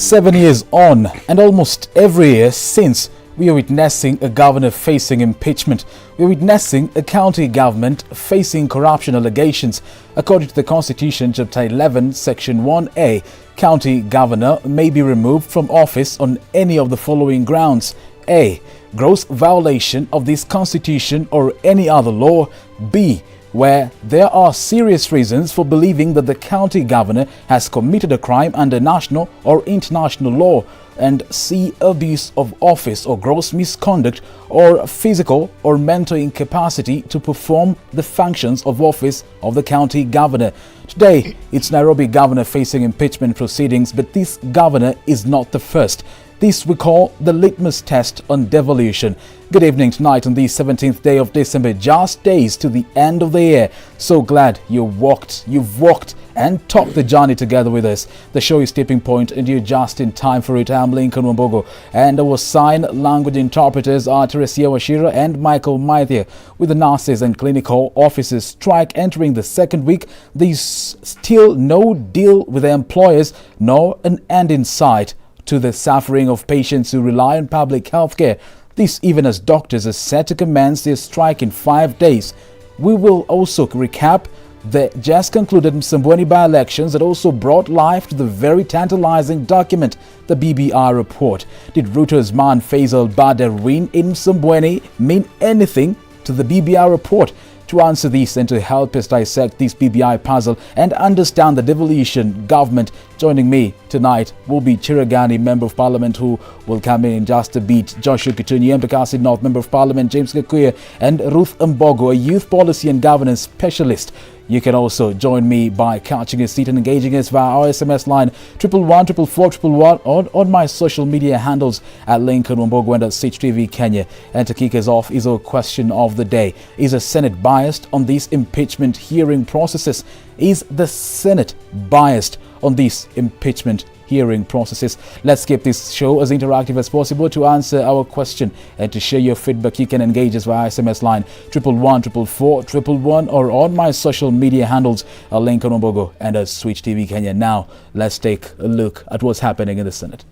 7 years on, and almost every year since, we are witnessing a governor facing impeachment. We are witnessing a county government facing corruption allegations. According to the Constitution, Chapter 11, Section 1A, county governor may be removed from office on any of the following grounds. A. Gross violation of this Constitution or any other law. B. Where there are serious reasons for believing that the county governor has committed a crime under national or international law. And C. Abuse of office or gross misconduct or physical or mental incapacity to perform the functions of office of the county governor. Today, it's Nairobi governor facing impeachment proceedings, but this governor is not the first. This we call the litmus test on devolution. Good evening tonight on the 17th day of December, just days to the end of the year. So glad you've walked and talked the journey together with us. The show is Tipping Point and you're just in time for it. I'm Lincoln Wambogo and our sign language interpreters are Teresia Washira and Michael Maithia. With the nurses and clinical officers strike entering the second week, there's still no deal with the employers nor an end in sight to the suffering of patients who rely on public health care. This even as doctors are set to commence their strike in 5 days. We will also recap the just concluded Msambweni by-elections that also brought life to the very tantalizing document, the BBI report. Did Ruto's man Faisal Badr win in Msambweni mean anything to the BBI report? To answer this and to help us dissect this BBI puzzle and understand the devolution government, joining me tonight will be Chiragani, Member of Parliament, who will come in just a bit, Joshua Kitunyi, Embakasi North Member of Parliament, James Gakuya, and Ruth Mbogo, a youth policy and governance specialist. You can also join me by catching a seat and engaging us via our SMS line 111 on my social media handles at Lincoln Wambogo and at CTV Kenya. And to kick us off is our question of the day. Is the Senate biased on these impeachment hearing processes? Is the Senate biased on these impeachment hearing processes? Let's keep this show as interactive as possible. To answer our question and to share your feedback, you can engage us via SMS line 111 or on my social media handles at Lincoln Wambogo and at Switch TV Kenya. Now, let's take a look at what's happening in the Senate.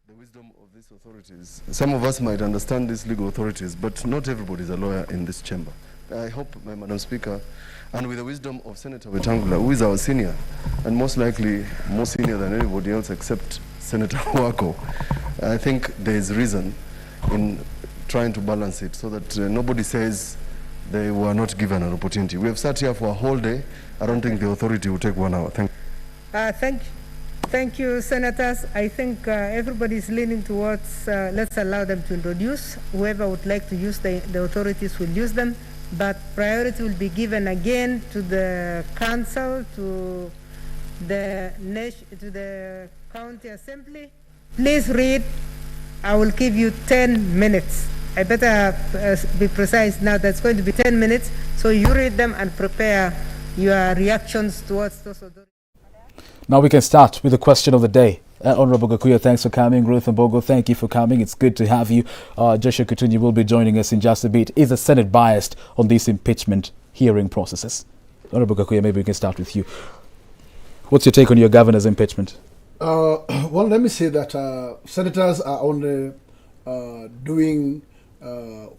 The wisdom of these authorities. Some of us might understand these legal authorities, but not everybody is a lawyer in this chamber. I hope, Madam Speaker, and with the wisdom of Senator Wetangula, who is our senior, and most likely more senior than anybody else except Senator Wako, I think there is reason in trying to balance it so that nobody says they were not given an opportunity. We have sat here for a whole day. I don't think the authority will take 1 hour. Thank you. Thank you, Senators. I think everybody is leaning towards let's allow them to introduce. Whoever would like to use the authorities will use them, but priority will be given again to the council, to the county assembly. Please read. I will give you 10 minutes. I better be precise now. That's going to be 10 minutes. So you read them and prepare your reactions towards those authorities. Now we can start with the question of the day. Honorable Gakuya, thanks for coming. Ruth Mbogo, thank you for coming. It's good to have you. Joshua Kitunyi will be joining us in just a bit. Is the Senate biased on these impeachment hearing processes? Honorable Gakuya, maybe we can start with you. What's your take on your governor's impeachment? Well, let me say that senators are only doing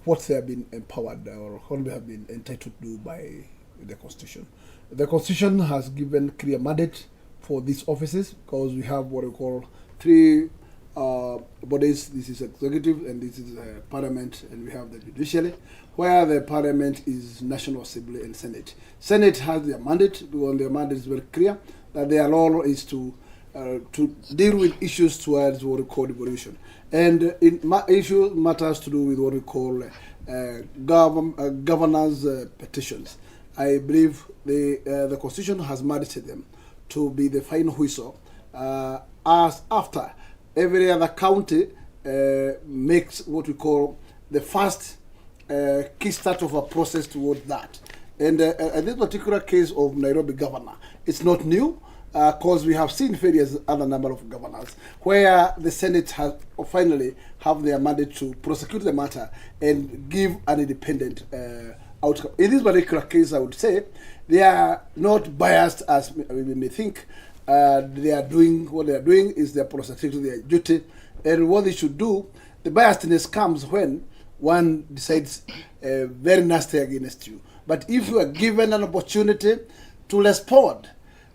what they have been empowered or what they have been entitled to do by the Constitution. The Constitution has given clear mandate for these offices because we have what we call three bodies. This is executive and this is parliament, and we have the judiciary, where the parliament is National Assembly and Senate. Senate has their mandate, because their mandate is very clear, that their role is to deal with issues towards what we call devolution. And issue matters to do with what we call governance petitions. I believe the Constitution has mandated them to be the final whistle, as after every other county makes what we call the first kickstart of a process towards that. And in this particular case of Nairobi governor, it's not new, because we have seen various other number of governors where the Senate has finally have their mandate to prosecute the matter and give an independent outcome. In this particular case, I would say they are not biased as we may think. They are doing what they are doing is they are prosecuting their duty, and what they should do. The biasness comes when one decides very nasty against you. But if you are given an opportunity to respond,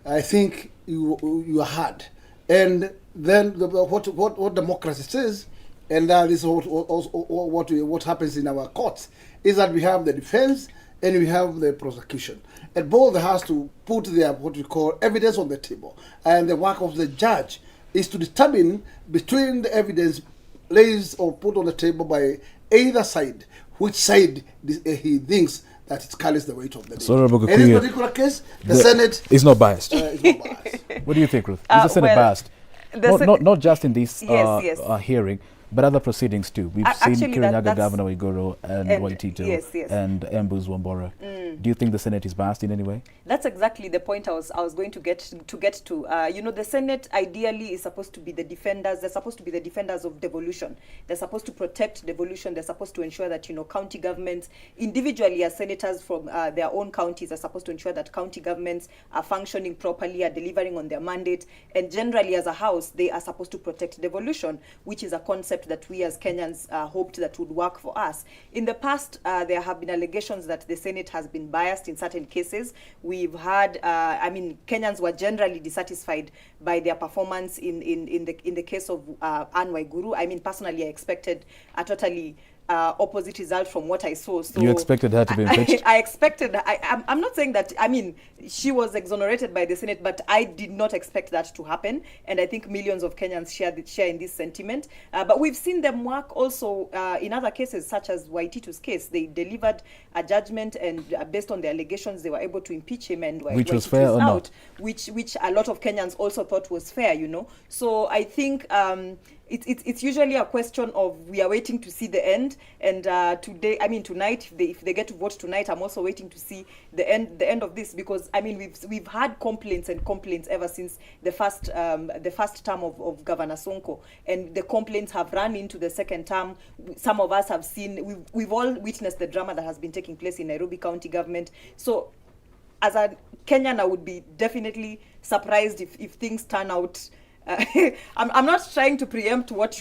I think you are hard. And then what democracy says, and that is what happens in our courts, is that we have the defense and we have the prosecution. And both has to put their what we call evidence on the table. And the work of the judge is to determine between the evidence placed or put on the table by either side, which side he thinks that it carries the weight of the day. In this particular case, the Senate is not biased. Is not biased. What do you think, Ruth? Is the Senate biased? Not just in this hearing, but other proceedings too. We've seen Kirinyaga Governor Waiguru and Waitito and Embu's Wambora. Do you think the Senate is biased in any way? That's exactly the point I was going to get to. You know, the Senate ideally is supposed to be the defenders. They're supposed to be the defenders of devolution. They're supposed to protect devolution. They're supposed to ensure that, you know, county governments, individually as senators from their own counties, are supposed to ensure that county governments are functioning properly, are delivering on their mandate, and generally as a house, they are supposed to protect devolution, which is a concept that we as Kenyans hoped that would work for us. In the past, there have been allegations that the Senate has been biased in certain cases. We've had, Kenyans were generally dissatisfied by their performance in the case of Anne Waiguru. I mean, personally, I expected a totally opposite result from what I saw. So you expected her to be impeached? I expected. I'm not saying that. I mean, she was exonerated by the Senate, but I did not expect that to happen. And I think millions of Kenyans share in this sentiment. But we've seen them work also in other cases, such as Waitito's case. They delivered a judgment, and based on the allegations, they were able to impeach him, and which was fair or not? Which a lot of Kenyans also thought was fair. You know. So I think. It's usually a question of we are waiting to see the end, and tonight, if they get to vote tonight, I'm also waiting to see the end of this, because I mean we've had complaints ever since the first term of Governor Sonko, and the complaints have run into the second term. Some of us have seen, we've all witnessed the drama that has been taking place in Nairobi County government. So as a Kenyan, I would be definitely surprised if things turn out. I'm not trying to preempt what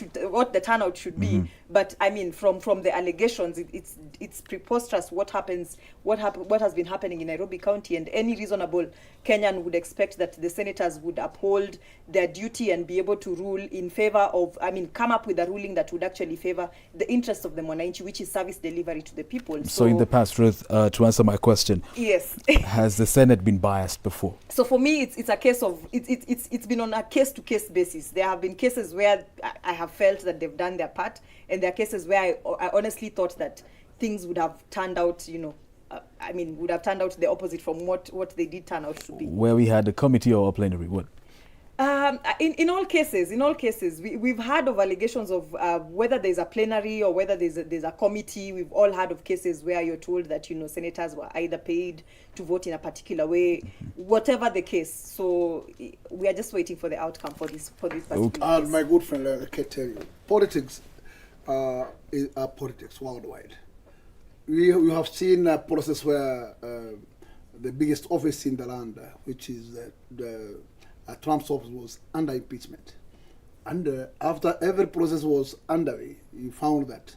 the turnout should be, but I mean from the allegations, it's preposterous what has been happening in Nairobi County, and any reasonable Kenyan would expect that the senators would uphold their duty and be able to rule in favor of, come up with a ruling that would actually favor the interests of the mwananchi, which is service delivery to the people. So in the past, Ruth, to answer my question, yes, has the Senate been biased before? So for me, it's a case of it's been on a case-to-case basis. There have been cases where I have felt that they've done their part, and there are cases where I honestly thought that things would have turned out, would have turned out the opposite from what they did turn out to be. Where we had a committee or a plenary, what? In all cases, we've heard of allegations of whether there's a plenary or whether there's a committee. We've all heard of cases where you're told that senators were either paid to vote in a particular way, whatever the case. So we are just waiting for the outcome for this particular case. My good friend, I can tell you, politics are politics worldwide. We have seen a process where the biggest office in the land, which is Trump's office, was under impeachment. And after every process was underway, you found that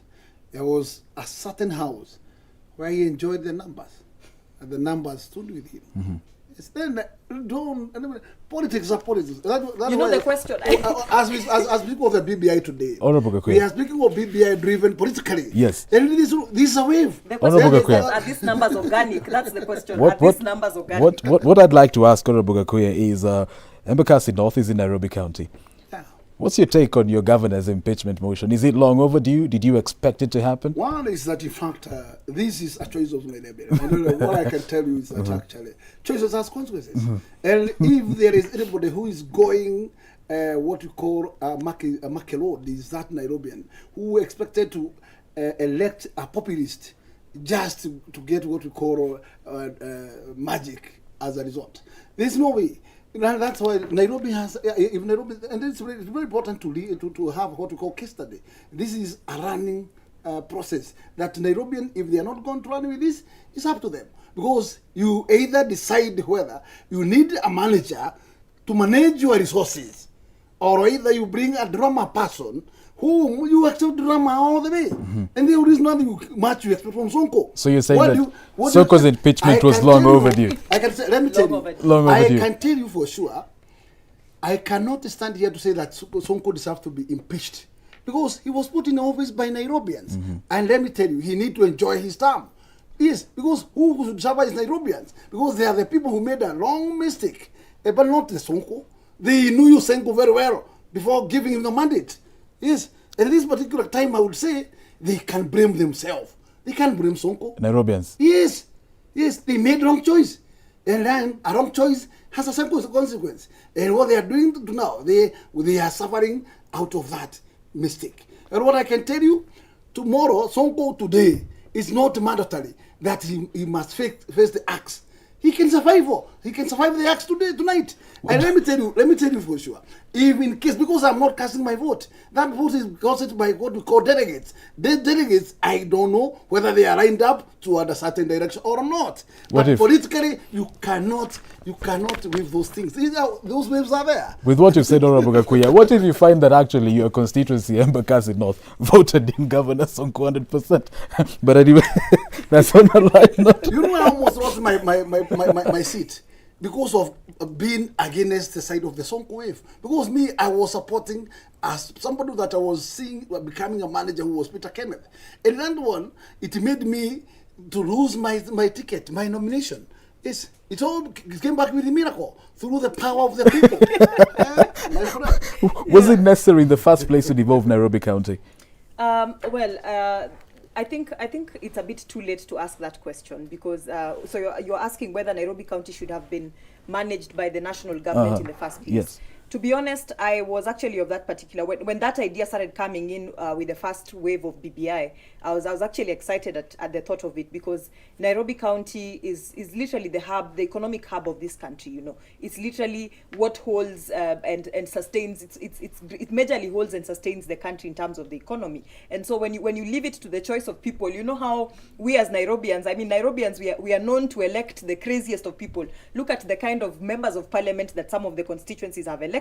there was a certain house where he enjoyed the numbers, and the numbers stood with him. Then don't. Politics are politics. That's You know why, the question. as people of the BBI today, Honorable Gakuya. we are speaking of BBI driven politically. Yes. And this is a wave. The question Honorable is Gakuya. that are these numbers organic? That's the question. What Are these numbers organic? what I'd like to ask Honorable Gakuya is Embakasi North is in Nairobi County. Yeah. What's your take on your governor's impeachment motion? Is it long overdue? Did you expect it to happen? One is that, in fact, this is a choice of Nairobi. What I can tell you is that actually choices has consequences. And if there is anybody who is going what you call a Makelod, is that Nairobian, who expected to elect a populist just to get what we call magic as a result. There's no way. That's why Nairobi has, if Nairobi, and it's very important to have what we call case study. This is a running process that Nairobian, if they are not going to run with this, it's up to them. Because you either decide whether you need a manager to manage your resources, or either you bring a drama person whom you accept drama all the way. And there is nothing much you expect from Sonko. So you're saying that Sonko's impeachment was long overdue? I can say, let me tell you, Long overdue. I can tell you for sure, I cannot stand here to say that Sonko deserves to be impeached. Because he was put in office by Nairobians. And let me tell you, he needs to enjoy his term. Yes, because who should suffer is Nairobians. Because they are the people who made a wrong mistake. But not the Sonko. They knew Sonko very well before giving him the mandate. Yes, at this particular time, I would say they can blame themselves. They can't blame Sonko. Nairobians. Yes, they made wrong choice, and then a wrong choice has a certain consequence. And what they are doing now, they are suffering out of that mistake. And what I can tell you, tomorrow, Sonko today is not mandatory that he must face the axe. He can survive. He can survive the axe tonight. And let me tell you for sure. If in case, because I'm not casting my vote, that vote is casted by what we call delegates. The delegates, I don't know whether they are lined up toward a certain direction or not. What but if politically, you cannot wave those things. Those waves are there. with what you said, Honorable Gakuya, what if you find that actually your constituency, Embakasi North, voted in Governor Sonko 100%? But anyway, that's on a light note. You know, I almost lost my seat because of being against the side of the Sonko wave. Because me, I was supporting as somebody that I was seeing becoming a manager who was Peter Kenneth. And that one, it made me to lose my ticket, my nomination. Yes, it all came back with a miracle through the power of the people. My friend. Was it necessary in the first place to devolve Nairobi County? I think it's a bit too late to ask that question because so you're asking whether Nairobi County should have been managed by the national government in the first place. Yes. To be honest, I was actually of that particular when that idea started coming in with the first wave of BBI. I was actually excited at the thought of it because Nairobi County is literally the hub, the economic hub of this country. You know, it's literally what holds and sustains. It majorly holds and sustains the country in terms of the economy. And so when you leave it to the choice of people, you know how we as Nairobians, I mean Nairobians, we are known to elect the craziest of people. Look at the kind of members of parliament that some of the constituencies have elected.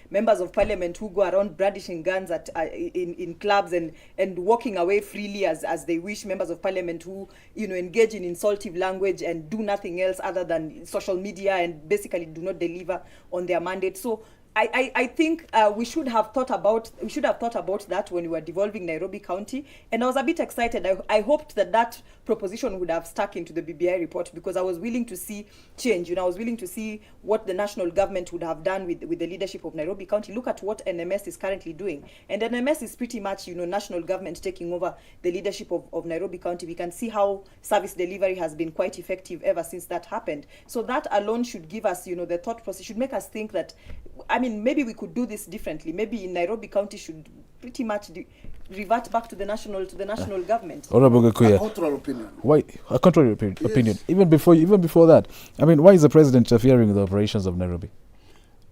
Members of parliament who go around brandishing guns at in clubs and walking away freely as they wish. Members of parliament who engage in insultive language and do nothing else other than social media and basically do not deliver on their mandate. So I think we should have thought about that when we were devolving Nairobi County, and I was a bit excited. I hoped that proposition would have stuck into the BBI report because I was willing to see change. I was willing to see what the national government would have done with the leadership of Nairobi County. Look at what NMS is currently doing, and NMS is pretty much national government taking over the leadership of Nairobi County. We can see how service delivery has been quite effective ever since that happened. So that alone should give us the thought process, should make us think that maybe we could do this differently. Maybe in Nairobi County should pretty much revert back to the national government. Honorable Gakuya. A contrary opinion. Why a contrary opinion? Even before that, why is the president interfering with the operations of Nairobi?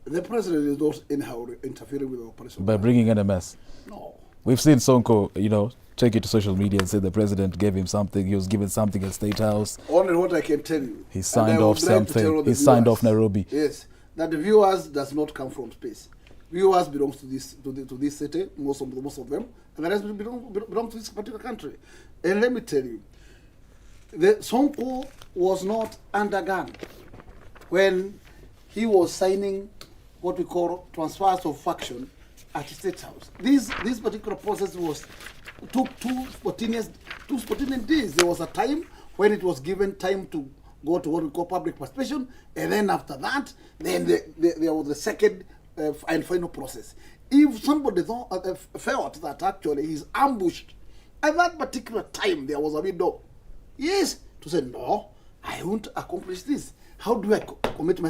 The president is not anyhow interfering with the operations By bringing NMS. No. We've seen Sonko, take it to social media and say the president gave him something. He was given something at State House. Only what I can tell you. He signed off something. He signed off Nairobi. Yes. That the viewers does not come from space. Viewers belongs to this city, most of them, and the rest belong to this particular country. And let me tell you, the Sonko was not under gun. when he was signing what we call transfers of faction at the State House. This particular process took two spontaneous days. There was a time when it was given time to go to what we call public participation, and then after that, then there was the second and final process. If somebody felt that actually he's ambushed, at that particular time there was a window, yes, to say, no, I won't accomplish this. How do I commit myself?